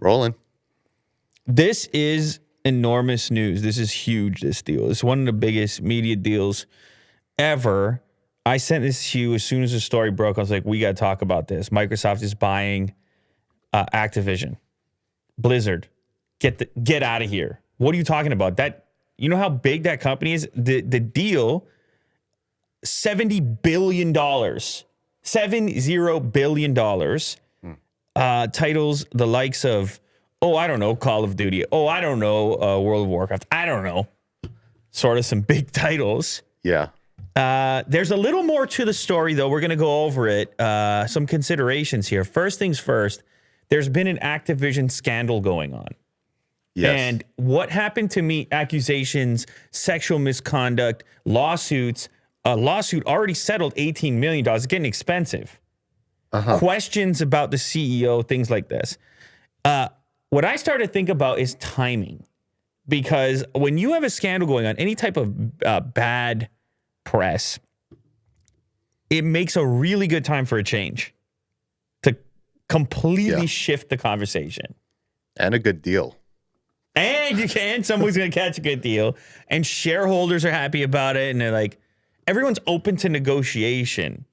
Rolling. This is enormous news. This is huge, this deal. It's one of the biggest media deals ever. I sent this to you as soon as the story broke. I was like, we got to talk about this. Microsoft is buying Activision. Blizzard. Get out of here. What are you talking about? That, you know how big that company is? The deal, $70 billion. $70 billion. Titles the likes of, I don't know, Call of Duty. I don't know, World of Warcraft. I don't know. Sort of some big titles. Yeah. There's a little more to the story, though. We're going to go over it. Some considerations here. First things first, there's been an Activision scandal going on. Yes. And what happened to me, accusations, sexual misconduct, lawsuits, a lawsuit already settled $18 million. It's getting expensive. Questions about the CEO, things like this. What I started to think about is timing. Because when you have a scandal going on, any type of bad press, it makes a really good time for a change to completely shift the conversation. And a good deal. And someone's going to catch a good deal. And shareholders are happy about it. And they're like, everyone's open to negotiation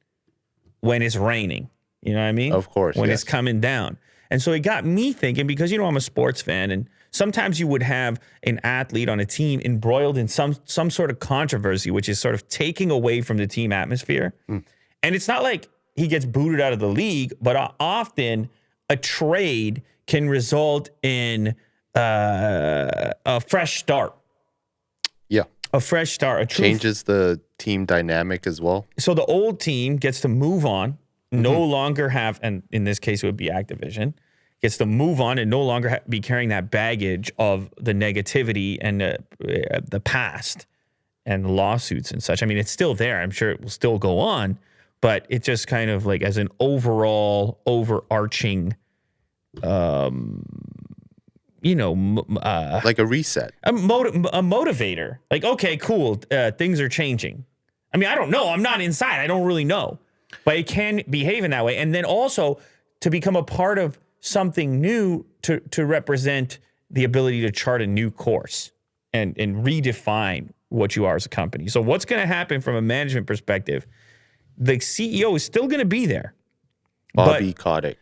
when it's raining. You know what I mean? Of course. When it's coming down. And so it got me thinking, because, I'm a sports fan, and sometimes you would have an athlete on a team embroiled in some sort of controversy, which is sort of taking away from the team atmosphere. And it's not like he gets booted out of the league, but often a trade can result in a fresh start. Yeah. A fresh start. Changes the team dynamic as well. So the old team gets to move on, no longer have, and in this case it would be Activision, gets to move on and no longer be carrying that baggage of the negativity and the past and lawsuits and such. I mean, it's still there. I'm sure it will still go on, but it just kind of like as an overall overarching, like a reset, a motivator. Like, okay, cool. Things are changing. I mean, I don't know. I'm not inside. I don't really know, but it can behave in that way. And then also to become a part of something new to represent the ability to chart a new course and redefine what you are as a company. So what's going to happen from a management perspective? The CEO is still going to be there. Bobby Kotick.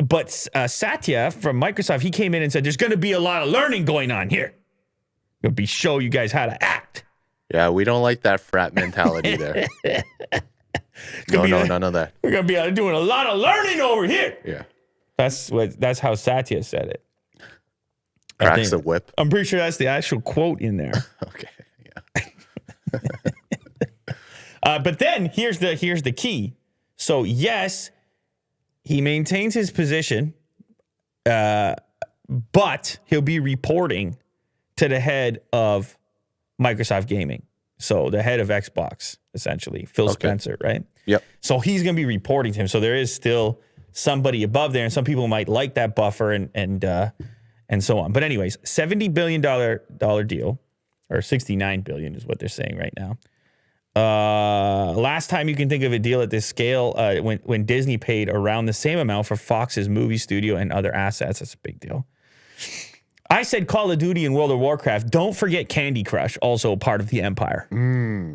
But Satya from Microsoft, he came in and said, there's going to be a lot of learning going on here. Going to show you guys how to act. Yeah, we don't like that frat mentality there. None of that. We're going to be doing a lot of learning over here. Yeah. That's how Satya said it. Cracks a whip. I'm pretty sure that's the actual quote in there. Okay. Yeah. But then here's the key. So yes, he maintains his position, but he'll be reporting to the head of Microsoft Gaming. So the head of Xbox, essentially, Phil Spencer, right? Yep. So he's going to be reporting to him. So there is still somebody above there, and some people might like that buffer and so on. But anyways, $70 billion deal, or $69 billion is what they're saying right now. Last time you can think of a deal at this scale, when Disney paid around the same amount for Fox's movie studio and other assets. That's a big deal. I said Call of Duty and World of Warcraft. Don't forget Candy Crush, also part of the empire.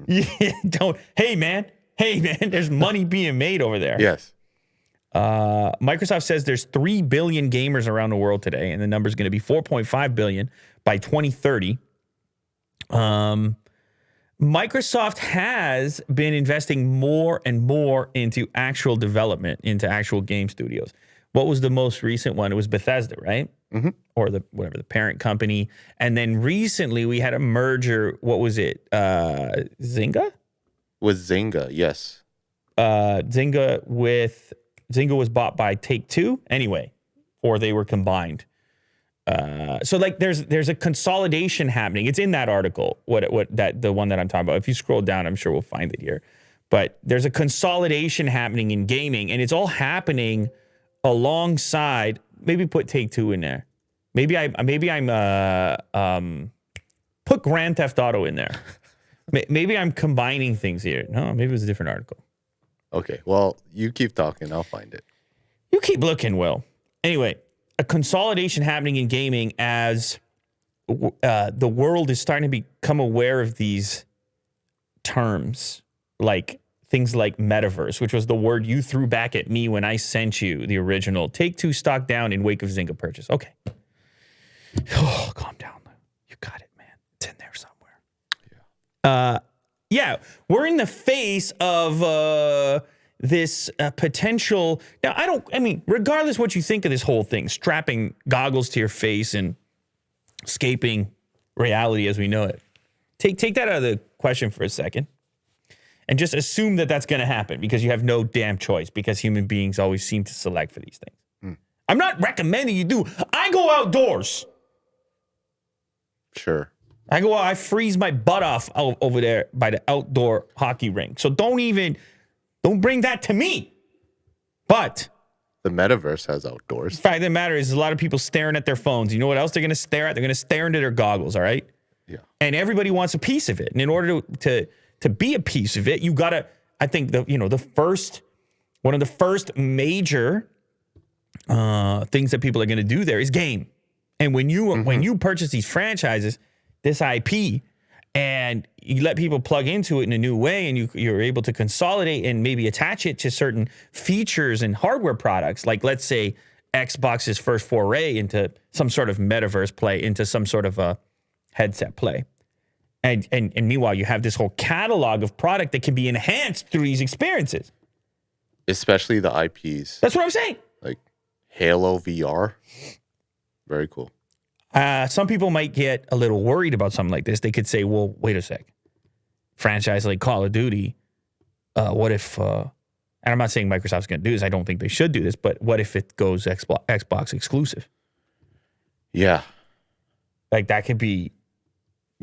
Yeah, don't. Hey man, there's money being made over there. Yes. Microsoft says there's 3 billion gamers around the world today, and the number is going to be 4.5 billion by 2030. Microsoft has been investing more and more into actual development, into actual game studios. What was the most recent one? It was Bethesda, right? Mm-hmm. Or the parent company. And then recently we had a merger. What was it? Zynga? With Zynga, yes. Zynga was bought by Take-Two anyway, or they were combined. So like there's a consolidation happening. It's in that article, the one that I'm talking about. If you scroll down, I'm sure we'll find it here. But there's a consolidation happening in gaming, and it's all happening alongside. Maybe put Take-Two in there. Maybe I'm put Grand Theft Auto in there. Maybe I'm combining things here. No, maybe it was a different article. Okay, well, you keep talking. I'll find it. You keep looking, Will. Anyway, a consolidation happening in gaming as the world is starting to become aware of these terms, like things like metaverse, which was the word you threw back at me when I sent you the original Take-Two stock down in wake of Zynga purchase. Okay. Oh, calm down. You got it, man. It's in there somewhere. Yeah, we're in the face of this potential. Now, regardless what you think of this whole thing, strapping goggles to your face and escaping reality as we know it. Take that out of the question for a second and just assume that that's going to happen because you have no damn choice because human beings always seem to select for these things. I'm not recommending you do. I go outdoors. Sure. I freeze my butt off over there by the outdoor hockey rink. So don't bring that to me. But the metaverse has outdoors. The fact of the matter is a lot of people staring at their phones. You know what else they're going to stare at? They're going to stare into their goggles, all right? Yeah. And everybody wants a piece of it. And in order to be a piece of it, you got to, I think one of the first major things that people are going to do there is game. And when you purchase these franchises, this IP, and you let people plug into it in a new way, and you're able to consolidate and maybe attach it to certain features and hardware products, like let's say Xbox's first foray into some sort of metaverse play, into some sort of a headset play. And meanwhile, you have this whole catalog of product that can be enhanced through these experiences. Especially the IPs. That's what I'm saying. Like Halo VR. Very cool. Some people might get a little worried about something like this. They could say, well, wait a sec. Franchise like Call of Duty, what if, and I'm not saying Microsoft's going to do this. I don't think they should do this, but what if it goes Xbox exclusive? Yeah. Like that could be,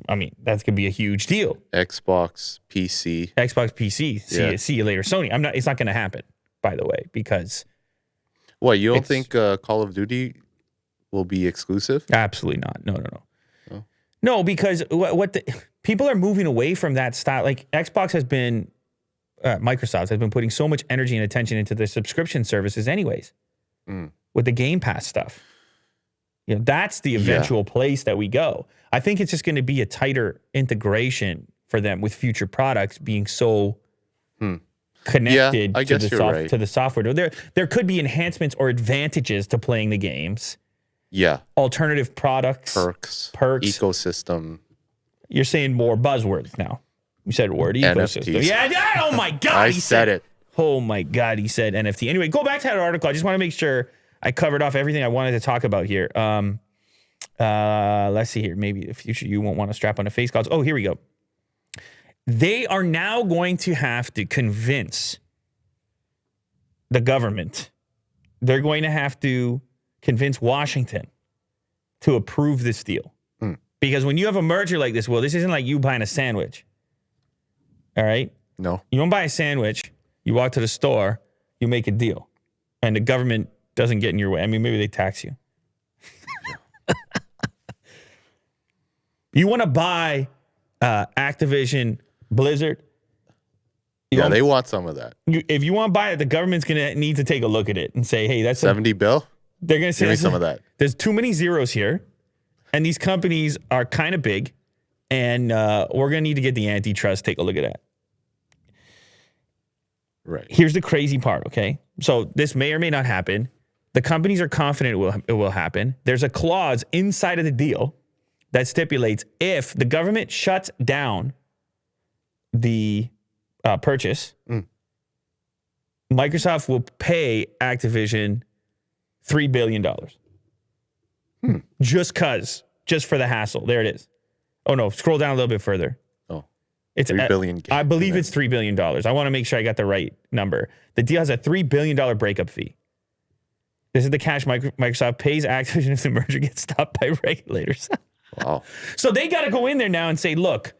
that could be a huge deal. Xbox PC. See you later, Sony. It's not going to happen, by the way, because. What, you don't think Call of Duty will be exclusive? Absolutely not. No. No, because people are moving away from that style. Like Xbox has been, Microsoft has been putting so much energy and attention into their subscription services anyways, with the Game Pass stuff. That's the eventual place that we go. I think it's just going to be a tighter integration for them with future products being so connected to the software. There could be enhancements or advantages to playing the games. Yeah. Alternative products. Perks. Ecosystem. You're saying more buzzwords now. You said word ecosystem. NFTs. Yeah. Oh my God. I said it. Oh my God. He said NFT. Anyway, go back to that article. I just want to make sure I covered off everything I wanted to talk about here. Let's see here. Maybe in the future you won't want to strap on a face goggles. Oh, here we go. They are now going to have to convince the government. They're going to have to convince Washington to approve this deal. Because when you have a merger like this, this isn't like you buying a sandwich. All right? No. You don't buy a sandwich. You walk to the store. You make a deal. And the government doesn't get in your way. Maybe they tax you. You want to buy Activision, Blizzard. They want some of that. If you want to buy it, the government's going to need to take a look at it and say, hey, that's 70 bill? They're going to say, give me some of that. There's too many zeros here. And these companies are kind of big. And we're going to need to get the antitrust. Take a look at that. Right. Here's the crazy part, okay? So this may or may not happen. The companies are confident it will happen. There's a clause inside of the deal that stipulates if the government shuts down the purchase, Microsoft will pay Activision $3 billion. Just for the hassle. There it is. Oh, no, scroll down a little bit further. Oh, it's $3 billion. I believe it's $3 billion. I want to make sure I got the right number. The deal has a $3 billion breakup fee. This is the cash Microsoft pays Activision if the merger gets stopped by regulators. Wow. So they got to go in there now and say, look,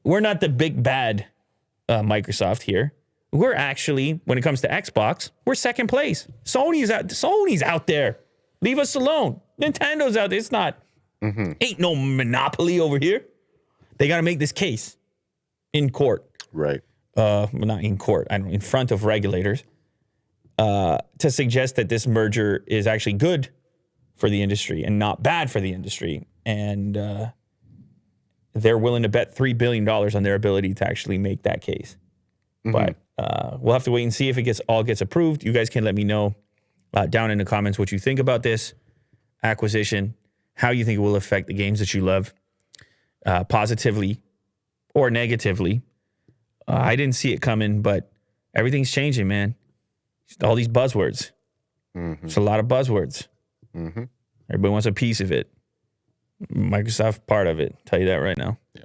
we're not the big bad Microsoft here. We're actually, when it comes to Xbox, we're second place. Sony's out there. Leave us alone. Nintendo's out there. It's not, ain't no monopoly over here. They got to make this case in court. Right. Well, not in court, in front of regulators, to suggest that this merger is actually good for the industry and not bad for the industry. And they're willing to bet $3 billion on their ability to actually make that case. But we'll have to wait and see if it all gets approved. You guys can let me know down in the comments what you think about this acquisition, how you think it will affect the games that you love, positively or negatively. I didn't see it coming, but everything's changing, man. All these buzzwords. It's a lot of buzzwords. Everybody wants a piece of it. Microsoft part of it. Tell you that right now. Yeah.